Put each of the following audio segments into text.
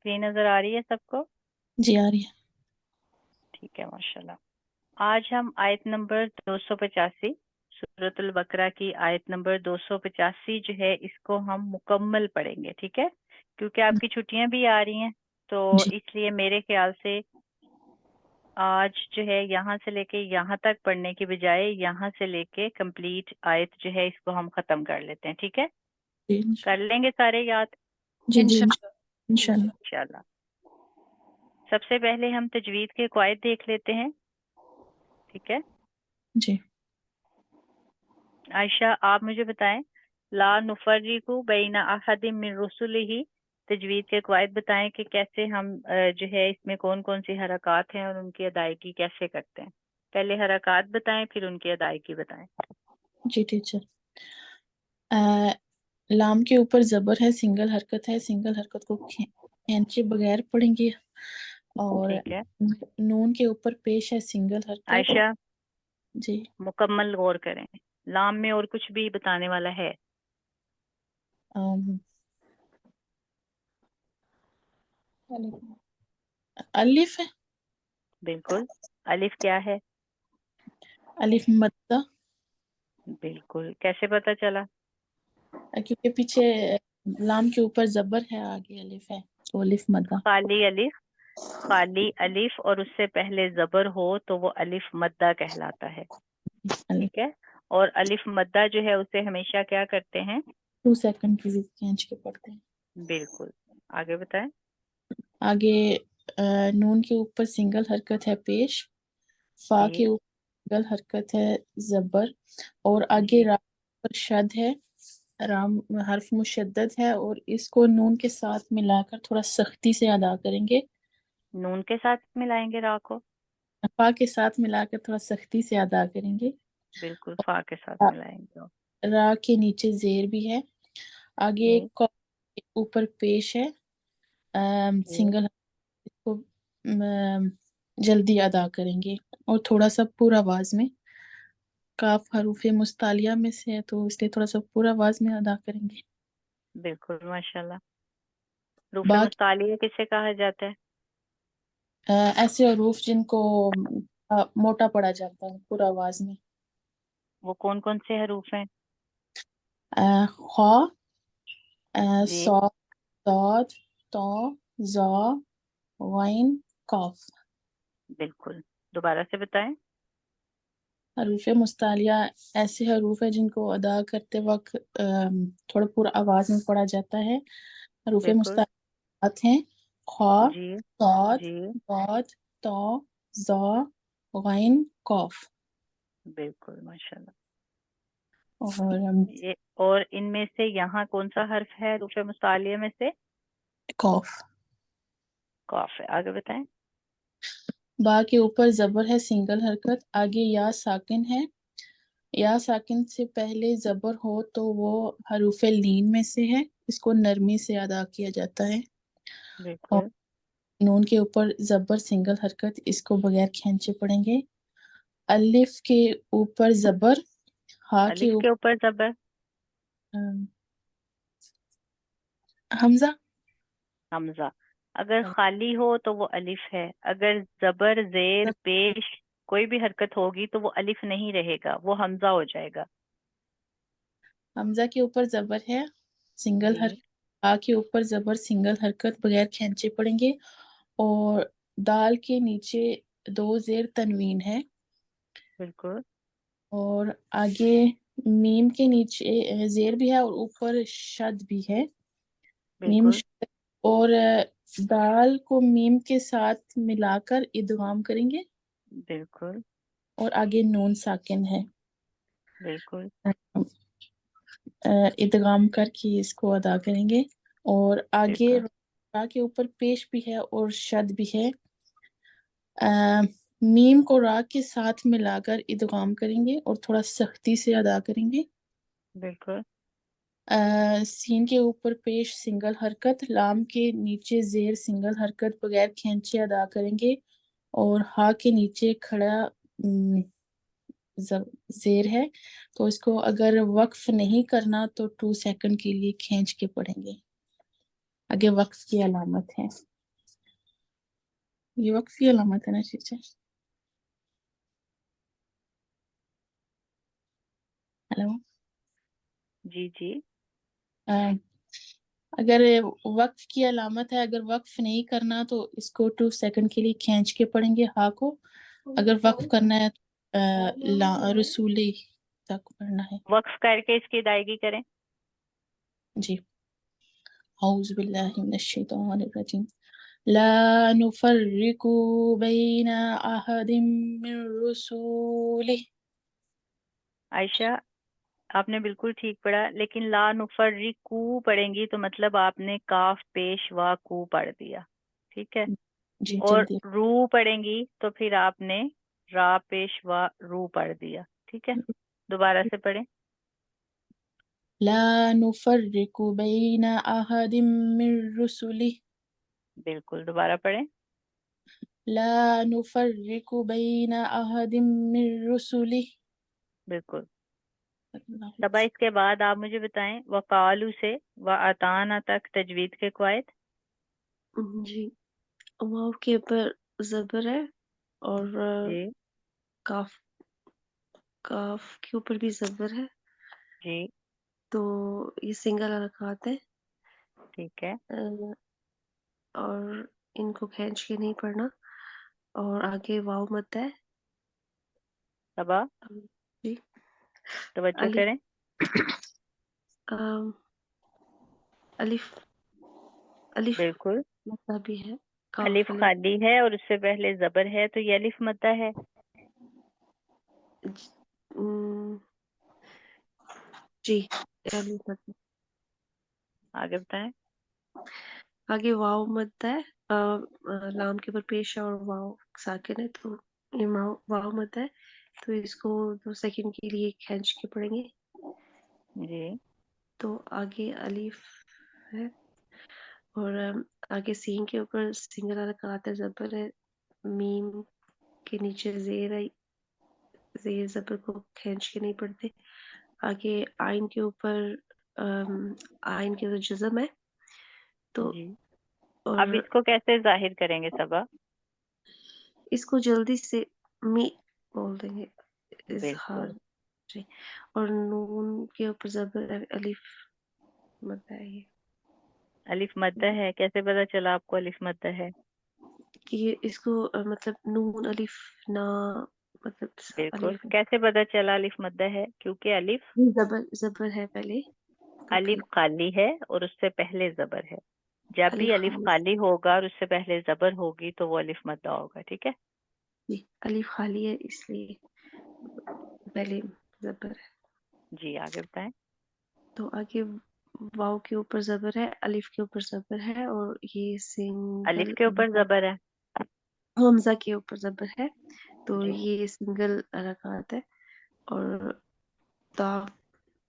Screen نظر آ رہی ہے سب کو؟ جی آ رہی ہے. ٹھیک ہے ماشاءاللہ. آج ہم آیت نمبر 285 سورۃ البقرہ کی آیت نمبر 285 جو ہے اس کو ہم مکمل پڑھیں گے. ٹھیک ہے، کیونکہ آپ کی چھٹیاں بھی آ رہی ہیں تو جی اس لیے میرے خیال سے آج جو ہے یہاں سے لے کے یہاں تک پڑھنے کی بجائے یہاں سے لے کے کمپلیٹ آیت جو ہے اس کو ہم ختم کر لیتے ہیں. ٹھیک ہے، جی کر لیں گے سارے یاد جی جی انشاءاللہ. انشاءاللہ. انشاءاللہ. سب سے پہلے ہم تجوید کے قواعد دیکھ لیتے ہیں. ٹھیک ہے جی عائشہ، آپ مجھے بتائیں لا نفرق بین احد من رسلہ، تجوید کے قواعد بتائیں کہ کیسے ہم جو ہے اس میں کون کون سی حرکات ہیں اور ان کی ادائیگی کیسے کرتے ہیں. پہلے حرکات بتائیں پھر ان کی ادائیگی بتائیں. جی ٹیچر. لام کے اوپر زبر ہے، سنگل حرکت ہے. سنگل حرکت کو کھینچے بغیر پڑھیں گے. اور ٹھیک ہے نون کے اوپر پیش ہے، سنگل حرکت. عائشہ، جی مکمل غور کریں، لام میں اور کچھ بھی بتانے والا ہے؟ ام، الف ہے. بالکل. الف کیا ہے؟ الف مدہ، بالکل. کیسے پتہ چلا؟ کیونکہ پیچھے لام کے اوپر زبر ہے، آگے الف ہے تو الف مدہ. خالی الف، خالی الف اور اس سے پہلے زبر ہو تو وہ الف مدہ کہلاتا ہے. الف ٹھیک ہے، اور الف مدہ جو ہے اسے ہمیشہ کیا کرتے ہیں؟ 2 سیکنڈ کی کھینچ کے پڑھتے ہیں. بالکل. آگے بتائیں. آگے نون کے اوپر سنگل حرکت ہے، پیش. فا جی کے اوپر سنگل حرکت ہے، زبر. اور آگے جی را پر شد ہے، رام حرف مشدد ہے، اور اس کو نون کے ساتھ ملا کر تھوڑا سختی سے ادا کریں گے. نون کے ساتھ ملائیں گے را کو؟ فا کے ساتھ ملا کر تھوڑا سختی سے ادا کریں گے. بالکل، فا کے ساتھ ملائیں گے. را کے نیچے زیر بھی ہے. آگے جی قاف کے اوپر پیش ہے، جی سنگل. اس کو جلدی ادا کریں گے اور تھوڑا سا پورا آواز میں. کاف حروف مستعلیہ میں سے ہے تو اس لیے تھوڑا سا پورا آواز میں ادا کریں گے. بالکل ماشاءاللہ. حروف باقی مستعلیہ کسے کہا جاتا ہے؟ ایسے حروف جن کو موٹا پڑا جاتا ہے پورا آواز میں. وہ کون کون سے حروف ہیں؟ خا، جی صاد، ضاد، طا، ظا، غین، قاف. بالکل. دوبارہ سے بتائیں. حروف مستعلیہ ایسے حروف ہیں جن کو ادا کرتے وقت تھوڑا پورا آواز میں پڑھا جاتا ہے. حروف بالکل. مستعلیات ہیں خا، جی صاد، جی ضاد، طا، ظا، غین، قاف. بالکل ماشاءاللہ. اور یہ اور ان میں سے یہاں کون سا حرف ہے حروف مستعلیہ میں سے؟ قاف. قاف ہے. آگے بتائیں. با کے اوپر زبر ہے، سنگل حرکت. آگے یا ساکن ہے. یا ساکن سے پہلے زبر ہو تو وہ حروف لین میں سے ہے، اس کو نرمی سے ادا کیا جاتا ہے. اور بالکل. نون کے اوپر زبر، سنگل حرکت، اس کو بغیر کھینچے پڑھیں گے. الف کے اوپر زبر، ہا کے الف کے اوپر زبر. اوپر حمزہ. حمزہ. اگر خالی ہو تو وہ الف ہے، اگر زبر زیر پیش کوئی بھی حرکت ہوگی تو وہ الف نہیں رہے گا، وہ حمزہ ہو جائے گا. حمزہ کے اوپر زبر ہے، سنگل جی حرکت. ہا کے اوپر زبر، سنگل حرکت، بغیر کھینچے پڑھیں گے. اور دال کے نیچے 2 زیر تنوین ہے. بالکل. اور آگے میم کے نیچے زیر بھی ہے اور اوپر شد بھی ہے. میم بالکل. شد. اور دال کو میم کے ساتھ ملا کر ادغام کریں گے. بالکل. اور آگے نون ساکن ہے. بالکل. ادغام کر کے اس کو ادا کریں گے. اور آگے بالکل. را کے اوپر پیش بھی ہے اور شد بھی ہے. میم کو را کے ساتھ ملا کر ادغام کریں گے اور تھوڑا سختی سے ادا کریں گے. بالکل. سین کے اوپر پیش سنگل حرکت، لام کے نیچے زیر سنگل حرکت، بغیر کھینچے ادا کریں گے. اور ہا کے نیچے کھڑا زیر ہے تو اس کو اگر وقف نہیں کرنا تو 2 سیکنڈ کے لیے کھینچ کے پڑھیں گے. آگے وقف کی علامت ہے. یہ وقفی علامت ہے نا ٹیچر. ہیلو. جی جی اگر وقف کی علامت ہے، اگر وقف نہیں کرنا تو اس کو 2 سیکنڈ کے لیے کھینچ کے پڑھیں گے ہا کو. اگر وقف کرنا ہے رسولی تک پڑھنا ہے. وقف کر کے اس کی ادائیگی کریں. جی. اعوذ باللہ من الشیطان الرجیم. لا نفرق بین احد من رسولہ. عائشہ آپ نے بالکل ٹھیک پڑھا، لیکن لا نفرقو پڑھیں گی تو مطلب آپ نے کاف پیش وا کو پڑھ دیا، ٹھیک ہے. جی اور جلدی. رو پڑھیں گی تو پھر آپ نے را پیش وا رو پڑھ دیا، ٹھیک ہے. دوبارہ سے پڑھیں. لا نفرق بین احد من رسولہ. بالکل دوبارہ پڑھیں. لا نفرق بین احد من رسولہ. بالکل. طبعا اس کے بعد آپ مجھے بتائیں وقالو سے واتانا تک تجوید کے قواعد. جی. واو کے اوپر زبر ہے اور جی کاف کاف کے اوپر بھی زبر ہے، جی تو یہ سنگل حرکات ہے ٹھیک ہے. اور ان کو کھینچ کے نہیں پڑھنا. اور آگے واو مد ہے. طبعا جی. توجہ الف کریں. الف الف بالکل. مدہ بھی ہے. الف کاف الف. خالی ہے اور اس سے پہلے زبر ہے تو یہ الف مدہ ہے. جی الف مدہ. آگے بتائیں. آگے واو مد ہے. لام کے اوپر پیش ہے اور واو ساکن ہے، تو یہ واو مد ہے، تو اس کو 2 سیکنڈ کے لیے کھینچ کے پڑھیں گے. جی تو آگے الف ہے اور آگے سین کے اوپر سنگل حرکات ہے، زبر ہے. میم کے نیچے زیر ہے، زیر زبر کو کھینچ کے نہیں پڑھتے. آگے آئین کے اوپر آئین کے اوپر جزم ہے، تو جی. اب اور اس کو کیسے ظاہر کریں گے صبا؟ اس کو جلدی سے می بول دیں گے، اظہار. بالکل. جی. اور نون کے اوپر زبر ہے، الف مد ہے یہ. الف مدہ ہے، کیسے پتا چلا آپ کو الف مدہ ہے؟ کہ یہ اس کو مطلب نون الف نا مطلب بالکل. الف کیسے پتا چلا الف مدہ ہے؟ کیونکہ الف زبر ہے پہلے تو الف خالی ہے اور اس سے پہلے زبر ہے. جب بھی الف خالی. خالی ہوگا اور اس سے پہلے زبر ہوگی تو وہ الف مدہ ہوگا، ٹھیک ہے. جی الف خالی ہے اس لیے پہلے زبر ہے. جی آگے بتائیں. تو آگے واو کے اوپر زبر ہے، الف کے اوپر زبر ہے، اور یہ الف سنگل کے اوپر زبر ہے. حمزہ کے اوپر زبر ہے، تو جی یہ سنگل حرکات ہے. اور تا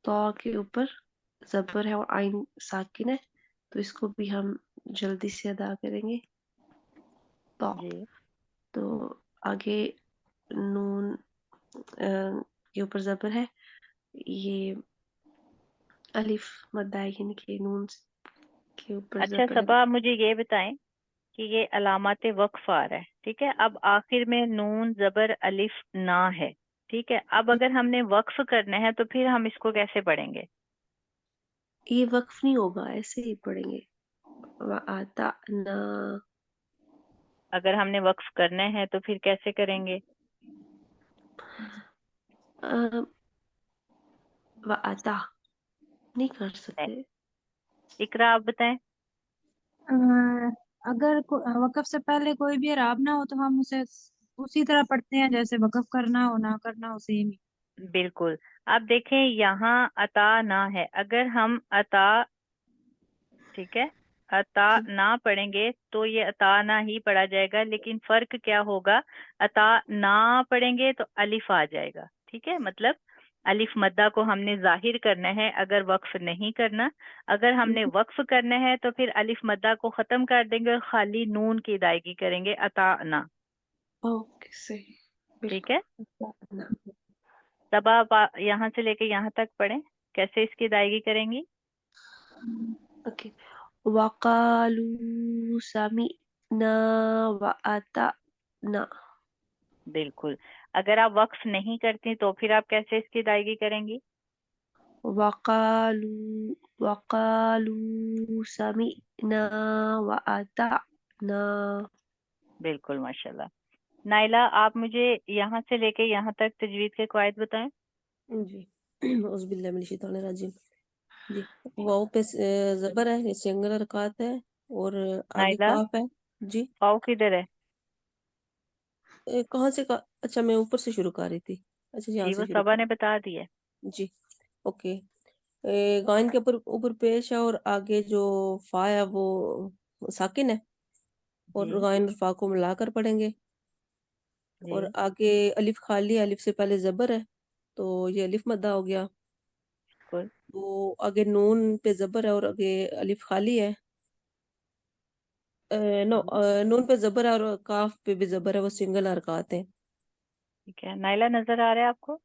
تا کے اوپر زبر ہے اور آئین ساکن ہے، تو اس کو بھی ہم جلدی سے ادا کریں گے. تا. جی تو آگے نون کے اوپر زبر ہے، یہ الف مد ہے، یعنی کہ نون کے اوپر اچھا زبر ہے. صبا، آپ مجھے یہ بتائیں کہ یہ علامات وقف آ رہا ہے، ٹھیک ہے. اب آخر میں نون زبر الف نہ ہے، ٹھیک ہے. اب اگر ہم نے وقف کرنا ہے تو پھر ہم اس کو کیسے پڑھیں گے؟ یہ وقف نہیں ہوگا، ایسے ہی پڑھیں گے. آتا نا. اگر ہم نے وقف کرنا ہے تو پھر کیسے کریں گے؟ آتا نہیں کر سکتے. اقرا آپ بتائیں. اگر وقف سے پہلے کوئی بھی اعراب نہ ہو تو ہم اسے اسی طرح پڑھتے ہیں جیسے وقف کرنا ہو نہ کرنا ہو، سیم ہی. بالکل. اب دیکھیں یہاں عطا نہ ہے، اگر ہم عطا، ٹھیک ہے، عطا نہ پڑھیں گے تو یہ عطا نہ ہی پڑھا جائے گا، لیکن فرق کیا ہوگا؟ عطا نہ پڑھیں گے تو الف آ جائے گا، ٹھیک ہے. مطلب الف مدہ کو ہم نے ظاہر کرنا ہے اگر وقف نہیں کرنا. اگر ہم نے وقف کرنا ہے تو پھر الف مدہ کو ختم کر دیں گے اور خالی نون کی ادائیگی کریں گے، عطا نہ. اوکے صحیح. ٹھیک ہے. بالکل. تب آپ یہاں سے لے کے یہاں تک پڑھیں، کیسے اس کی ادائیگی کریں گی؟ اوکے. وقالو سمیعنا. وأطعنا. بالکل. اگر آپ وقف نہیں کرتی تو پھر آپ کیسے اس کی ادائیگی کریں گی؟ وقالوا سمعنا وأطعنا. بالکل ماشاء اللہ. نائلہ آپ مجھے یہاں سے لے کے یہاں تک تجوید کے قواعد بتائیں. جی اعوذ باللہ من الشیطان الرجیم. جی واؤ پہ زبر ہے، سنگل حرکات ہے، اور آگے نائلہ کاف ہے. جی واؤ کدھر ہے؟ کہاں سے اچھا میں اوپر سے شروع کر رہی تھی. اچھا یہاں جی سے وہ شروع صبا کر. نے بتا دی ہے. جی اوکے. غائن کے اوپر پیش ہے، اور آگے جو فا ہے وہ ساکن ہے، اور جی غائن اور فا کو ملا کر پڑھیں گے. جی اور آگے الف خالی، الف سے پہلے زبر ہے تو یہ الف مدہ ہو گیا. بالکل. تو آگے نون پہ زبر ہے اور آگے الف خالی ہے. نو نون پہ زبر ہے اور کاف پہ بھی زبر ہے، وہ سنگل حرکات ہیں. ٹھیک ہے. نائلہ نظر آ رہا ہے آپ کو؟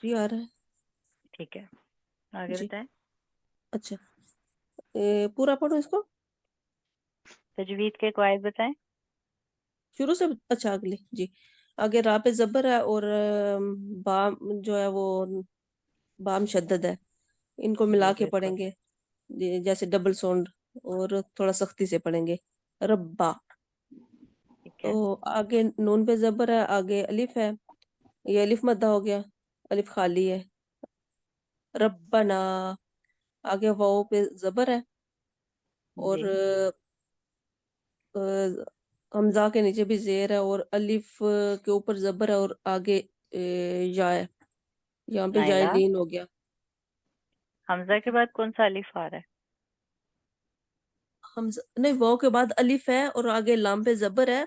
جی آ رہا ہے. ٹھیک ہے آگے جی بتائیں. اچھا پورا پڑھو اس کو تجوید کے قواعد بتائیں. شروع سے. اچھا اگلے. جی آگے را پہ زبر ہے، اور بام جو ہے وہ بام شدد ہے، ان کو ملا جی کے بالکل. پڑھیں گے جیسے ڈبل ساؤنڈ، اور تھوڑا سختی سے پڑھیں گے ربا. ٹھیک تو ہے. آگے نون پہ زبر ہے، آگے الف ہے، یہ الف مدہ ہو گیا، الف خالی ہے. ربنا. آگے واؤ پہ زبر ہے، اور جی حمزہ کے نیچے بھی زیر ہے، اور الف کے اوپر زبر ہے، اور آگے یا ہے، یہاں پہ جائے نائلہ لین ہو گیا. حمزہ کے بعد کون سا الف آ رہا ہے؟ حمزہ نہیں، واؤ کے بعد الف ہے اور آگے لام پہ زبر ہے.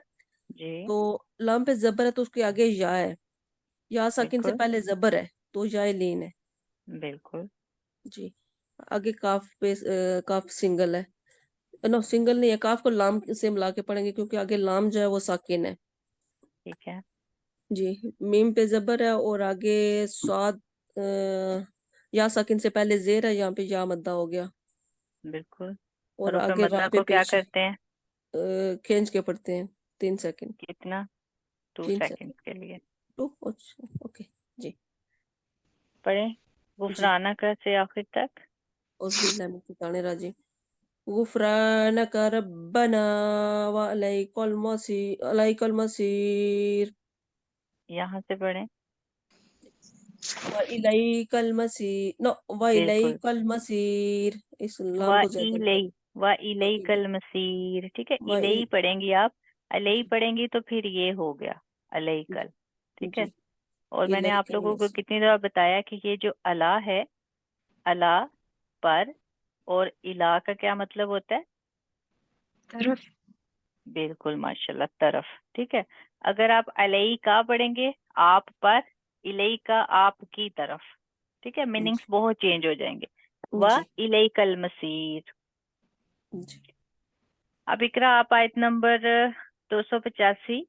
جی تو لام پہ زبر ہے تو اس کے آگے یا ہے، یا ساکن سے بالکل. پہلے زبر ہے تو یا لین ہے. بالکل. جی آگے کاف پہ کاف سنگل ہے، نو سنگل نہیں ہے، کاف کو لام سے ملا کے پڑھیں گے کیونکہ آگے لام جو ہے وہ ساکن ہے. ٹھیک ہے. جی میم پہ زبر ہے اور آگے سعاد یا ساکن سے پہلے زیر ہے، یہاں پہ یا مدہ ہو گیا. بالکل. اور حروف آگے مدہ را پہ کو کیا پیش ہے، کرتے ہیں؟ کھینچ کے پڑھتے ہیں 3 سیکنڈ. کتنا؟ 2 3 سیکنڈ سیکنڈ. کے لیے. اوکے. جی پڑھیں جی غفرانہ کا سے آخر تک. اعوذ باللہ من الشیطان الرجیم. غفرانک ربنا وعلیک المصیر. یہاں سے پڑھیں. وَإِلَيْكَ الْمَصِيرُ نو بالکل. وَإِلَيْكَ الْمَصِيرُ، اس لام کو زیادہ وَإِلَيْ وَإِلَيْكَ وَإِلَيْ الْمَصِيرُ. ٹھیک ہے. وَإِلَيْ. الہی پڑھیں گی آپ. الہی پڑھیں گی تو پھر یہ ہو گیا علیکل. ٹھیک ہے. جی اور میں نے إِلَيْكَ آپ لوگوں کو الْمَصِيرُ. کتنی دفعہ بتایا کہ یہ جو الا ہے، الا پر، اور الا کا کیا مطلب ہوتا ہے؟ طرف. بالکل ماشاءاللہ طرف. ٹھیک ہے. اگر آپ علیہ کا پڑھیں گے آپ پر، الیہ کا آپ کی طرف. ٹھیک ہے. میننگس بہت چینج ہو جائیں گے. و جی الیک المصیر. جی اب اقرا آپ آیت نمبر 285.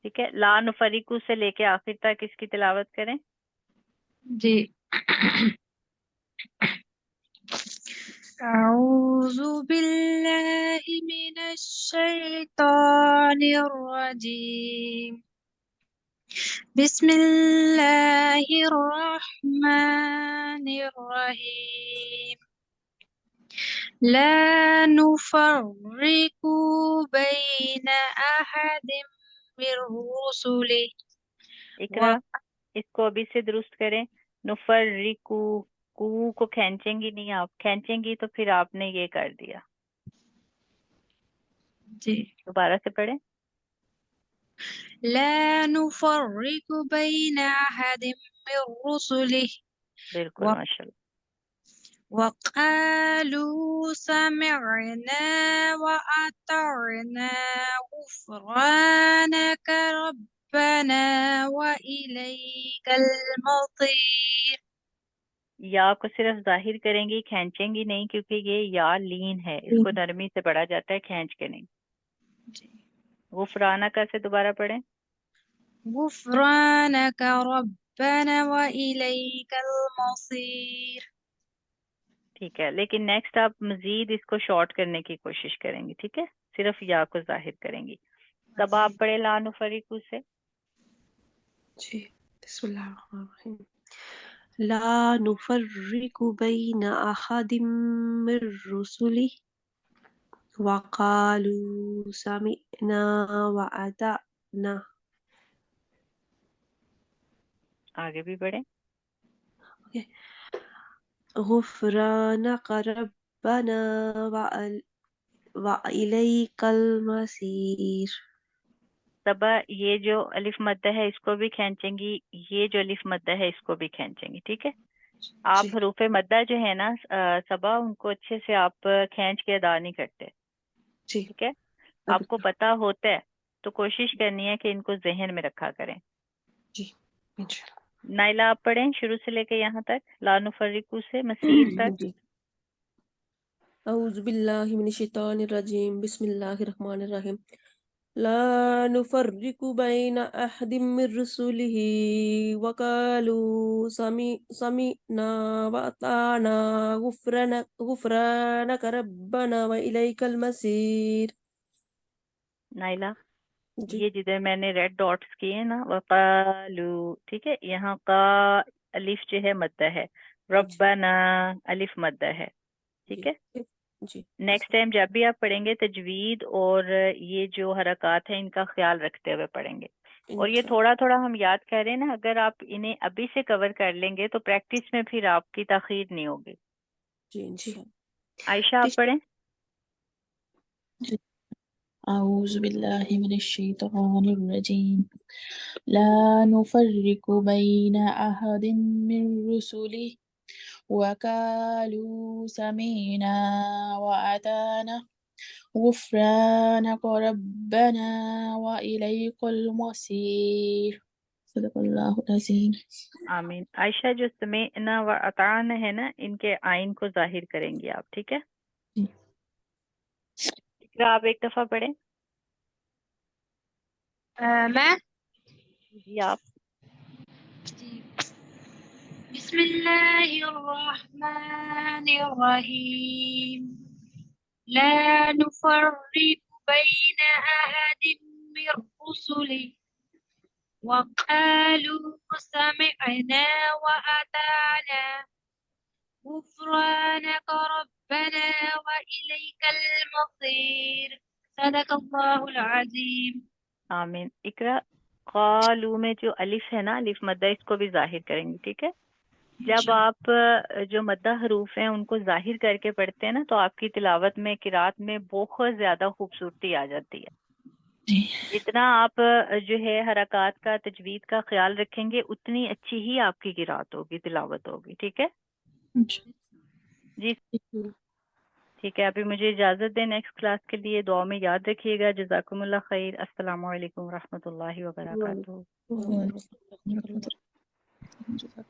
ٹھیک ہے. لا نفرقو سے لے کے آخر تک اس کی تلاوت کریں. جی أعوذ بالله من الشيطان الرجيم بسم الله الرحمن الرحيم لا نفرق بين أحد من رسله اقرا اس کو ابھی سے درست کریں. نفرقو، کو کو کھینچیں گی نہیں آپ، کھینچیں گی تو پھر آپ نے یہ کر دیا. جی دوبارہ سے پڑھیں. لا نفرق بين أحد من رسله بالکل ماشاء اللہ. وقالوا سمعنا وأطعنا غفرانك ربنا وإليك المصير. یا کو صرف ظاہر کریں گی، کھینچیں گی نہیں، کیونکہ یہ یا لین ہے، اس کو نرمی سے پڑھا جاتا ہے، کھینچ کے نہیں. غفرانہ کا سے دوبارہ پڑھیں. غفرانك ربنا وإليك المصير. ٹھیک ہے. لیکن نیکسٹ آپ مزید اس کو شارٹ کرنے کی کوشش کریں گے. ٹھیک ہے. صرف یا کو ظاہر کریں گی. تب آپ پڑھے لا نفرقو سے. جی بسم اللہ الرحمن الرحیم. لا نفرق بین احد من رسلہ وقالوا سمعنا وأطعنا. آگے بھی پڑھیں. غفرانک ربنا وإلیک المصیر. طبع یہ جو الف مدہ ہے اس کو بھی کھینچیں گی, یہ جو الف مدہ ہے اس کو بھی کھینچیں گی. ٹھیک ہے. آپ جی حروف مدہ جو ہے نا صبا, ان کو اچھے سے آپ کھینچ کے ادا نہیں کرتے. جی ٹھیک ہے. آپ کو پتہ ہوتا ہے تو کوشش کرنی ہے کہ ان کو ذہن میں رکھا کریں. جی انشاءاللہ. نائلہ آپ پڑھیں شروع سے لے کے یہاں تک, لا نفرقو سے مسیر تک. جی اعوذ باللہ من الشیطان الرجیم بسم اللہ الرحمن الرحیم. لا نفرق بین احد من رسله وقالوا سمعنا وأطعنا غفرانك ربنا وإليك المصير. نائلہ جی یہ جدھر میں نے ریڈ ڈاٹس کیے ہیں نا, وقالو, ٹھیک ہے, یہاں کا الف جو ہے مدہ ہے, ربنا الف مدہ ہے. ٹھیک ہے. جی نیکسٹ ٹائم جب بھی آپ پڑھیں گے تجوید اور یہ جو حرکات ہیں ان کا خیال رکھتے ہوئے پڑھیں گے. اور یہ تھوڑا تھوڑا ہم یاد کر رہے ہیں نا, اگر آپ انہیں ابھی سے کور کر لیں گے تو پریکٹس میں پھر آپ کی تاخیر نہیں ہوگی. جی انشاءاللہ. عائشہ آپ پڑھیں. أعوذ بالله من الشيطان الرجيم لا نفرق بين أحد من رسله وقالوا سمعنا وأطعنا غفرانك ربنا وإليك المصير. صدق الله العظيم. آمین. عائشہ جو سمعنا و اطعنا ہے نا, ان کے آئین کو ظاہر کریں گی آپ. ٹھیک ہے. اقرا آپ ایک دفعہ پڑھیں. میں جی آپ. بسم اللہ الرحمن الرحیم. لا نفرق بین احد من رسله وقالوا سمعنا وأطعنا غفرانك ربنا وإليك المصير. صدق اللہ العظیم. آمین. اقرا قالو میں جو الف ہے نا, الف مدہ, اس کو بھی ظاہر کریں گے. ٹھیک ہے. جب آپ جو مدہ حروف ہیں ان کو ظاہر کر کے پڑھتے ہیں نا, تو آپ کی تلاوت میں, قرات میں بہت زیادہ خوبصورتی آ جاتی ہے. جتنا آپ جو ہے حرکات کا, تجوید کا خیال رکھیں گے, اتنی اچھی ہی آپ کی قرات ہوگی, تلاوت ہوگی. ٹھیک ہے جی. ٹھیک ہے. ابھی مجھے اجازت دیں, نیکسٹ کلاس کے لیے دعا میں یاد رکھیے گا. جزاکم اللہ خیر. السلام علیکم ورحمۃ اللہ وبرکاتہ. وعلیکم السلام.